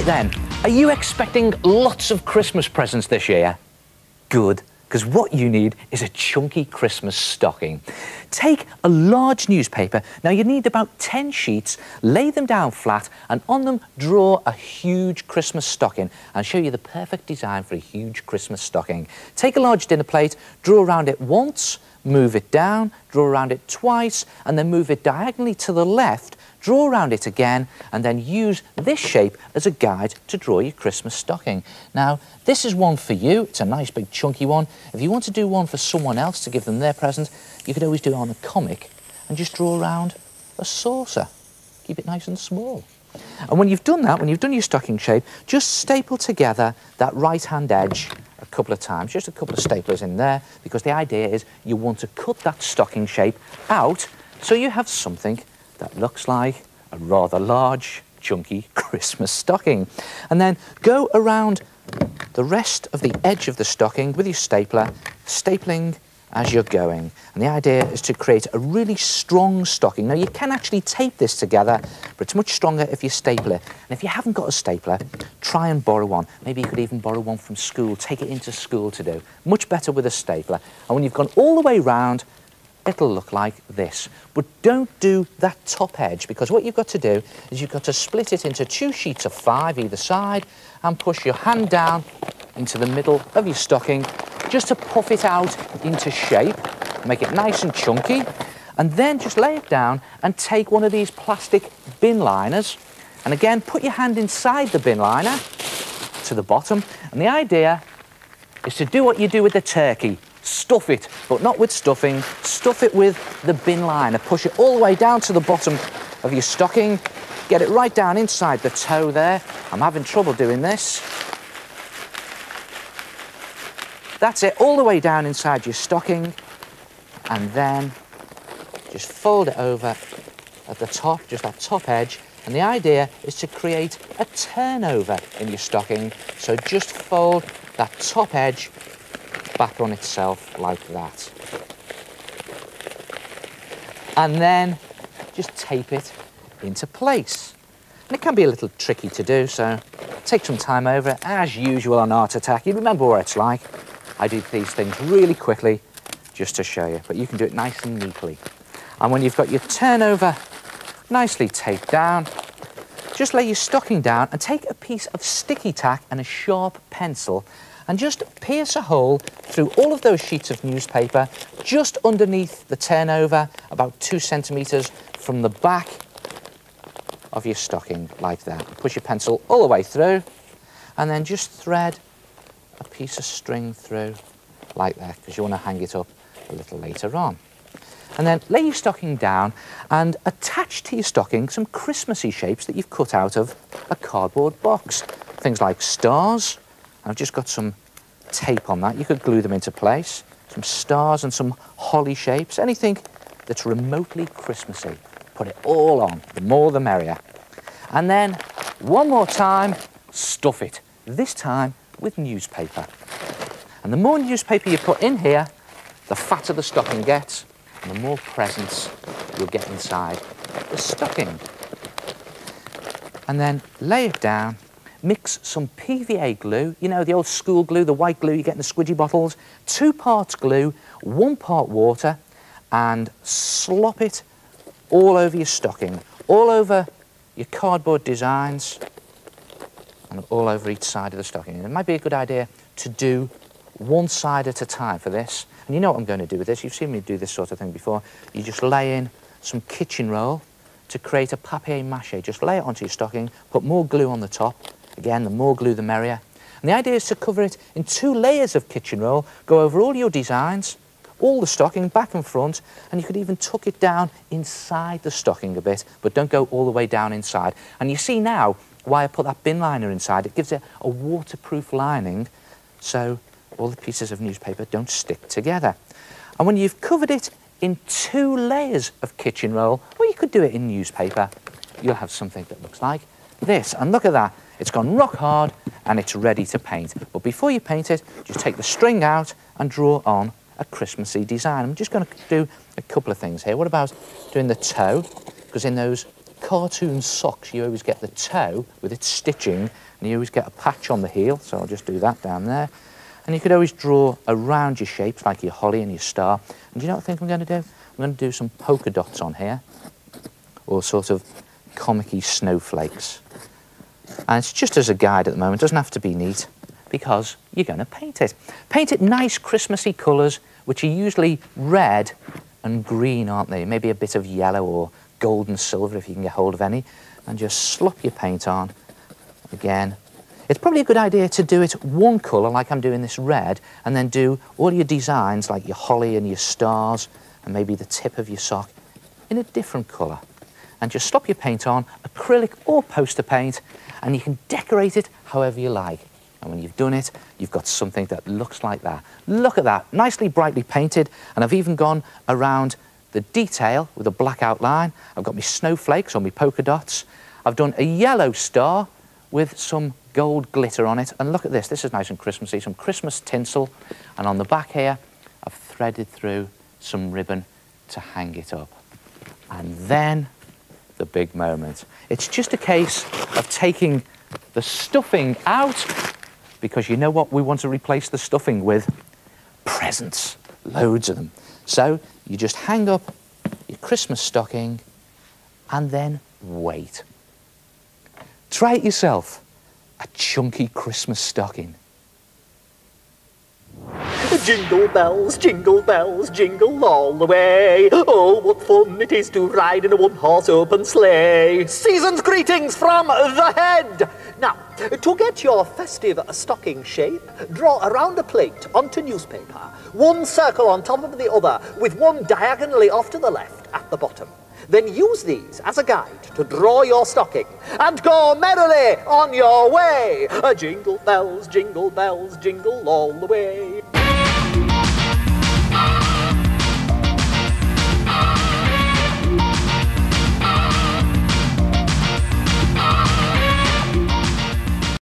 Right then, are you expecting lots of Christmas presents this year? Good, because what you need is a chunky Christmas stocking. Take a large newspaper, now you need about 10 sheets, lay them down flat and on them draw a huge Christmas stocking. I'll show you the perfect design for a huge Christmas stocking. Take a large dinner plate, draw around it once, move it down, draw around it twice and then move it diagonally to the left, draw around it again and then use this shape as a guide to draw your Christmas stocking. Now, this is one for you. It's a nice big chunky one. If you want to do one for someone else to give them their present, you could always do it on a comic and just draw around a saucer. Keep it nice and small. And when you've done that, when you've done your stocking shape, just staple together that right-hand edge a couple of times, just a couple of staplers in there, because the idea is you want to cut that stocking shape out so you have something that looks like a rather large, chunky Christmas stocking. And then go around the rest of the edge of the stocking with your stapler, stapling as you're going. And the idea is to create a really strong stocking. Now, you can actually tape this together, but it's much stronger if you staple it. And if you haven't got a stapler, try and borrow one. Maybe you could even borrow one from school, take it into school to do. Much better with a stapler. And when you've gone all the way round, it'll look like this. But don't do that top edge, because what you've got to do is you've got to split it into 2 sheets of 5 either side and push your hand down into the middle of your stocking just to puff it out into shape, make it nice and chunky, and then just lay it down and take one of these plastic bin liners and again put your hand inside the bin liner to the bottom, and the idea is to do what you do with the turkey. Stuff it, but not with stuffing. Stuff it with the bin liner. Push it all the way down to the bottom of your stocking. Get it right down inside the toe there. I'm having trouble doing this. That's it, all the way down inside your stocking. And then just fold it over at the top, just that top edge. And the idea is to create a turnover in your stocking. So just fold that top edge back on itself like that. And then just tape it into place. And it can be a little tricky to do, so take some time over it. As usual on Art Attack, you remember what it's like. I do these things really quickly just to show you, but you can do it nice and neatly. And when you've got your turnover nicely taped down, just lay your stocking down and take a piece of sticky tack and a sharp pencil and just pierce a hole through all of those sheets of newspaper just underneath the turnover, about 2 centimetres from the back of your stocking, like that. Push your pencil all the way through and then just thread a piece of string through like that, because you want to hang it up a little later on. And then lay your stocking down and attach to your stocking some Christmassy shapes that you've cut out of a cardboard box. Things like stars. I've just got some tape on that. You could glue them into place. Some stars and some holly shapes. Anything that's remotely Christmassy. Put it all on. The more the merrier. And then, one more time, stuff it. This time with newspaper. And the more newspaper you put in here, the fatter the stocking gets, and the more presents you'll get inside the stocking. And then lay it down. Mix some PVA glue, you know, the old school glue, the white glue you get in the squidgy bottles, 2 parts glue, 1 part water, and slop it all over your stocking, all over your cardboard designs, and all over each side of the stocking. And it might be a good idea to do one side at a time for this. And you know what I'm going to do with this. You've seen me do this sort of thing before. You just lay in some kitchen roll to create a papier-mâché. Just lay it onto your stocking, put more glue on the top. Again, the more glue, the merrier. And the idea is to cover it in 2 layers of kitchen roll, go over all your designs, all the stocking, back and front, and you could even tuck it down inside the stocking a bit, but don't go all the way down inside. And you see now why I put that bin liner inside. It gives it a waterproof lining, so all the pieces of newspaper don't stick together. And when you've covered it in 2 layers of kitchen roll, or you could do it in newspaper, you'll have something that looks like this. And look at that. It's gone rock hard and it's ready to paint. But before you paint it, just take the string out and draw on a Christmassy design. I'm just going to do a couple of things here. What about doing the toe? Because in those cartoon socks, you always get the toe with its stitching, and you always get a patch on the heel, so I'll just do that down there. And you could always draw around your shapes, like your holly and your star. And do you know what I think I'm going to do? I'm going to do some polka dots on here, or sort of comic-y snowflakes. And it's just as a guide at the moment, it doesn't have to be neat, because you're going to paint it. Paint it nice Christmassy colours, which are usually red and green, aren't they? Maybe a bit of yellow or gold and silver if you can get hold of any. And just slop your paint on. Again, it's probably a good idea to do it one colour, like I'm doing this red, and then do all your designs, like your holly and your stars, and maybe the tip of your sock, in a different colour. And just slop your paint on, acrylic or poster paint, and you can decorate it however you like. And when you've done it, you've got something that looks like that. Look at that, nicely brightly painted, and I've even gone around the detail with a black outline. I've got my snowflakes or my polka dots. I've done a yellow star with some gold glitter on it. And look at this, this is nice and Christmassy, some Christmas tinsel. And on the back here, I've threaded through some ribbon to hang it up. And then the big moment. It's just a case of taking the stuffing out, because you know what we want to replace the stuffing with? Presents, loads of them. So you just hang up your Christmas stocking and then wait. Try it yourself, a chunky Christmas stocking. Jingle bells, jingle all the way. Oh, what fun it is to ride in a one-horse open sleigh. Season's greetings from the head. Now, to get your festive stocking shape, draw around a plate onto newspaper, one circle on top of the other, with one diagonally off to the left at the bottom. Then use these as a guide to draw your stocking and go merrily on your way. Jingle bells, jingle all the way.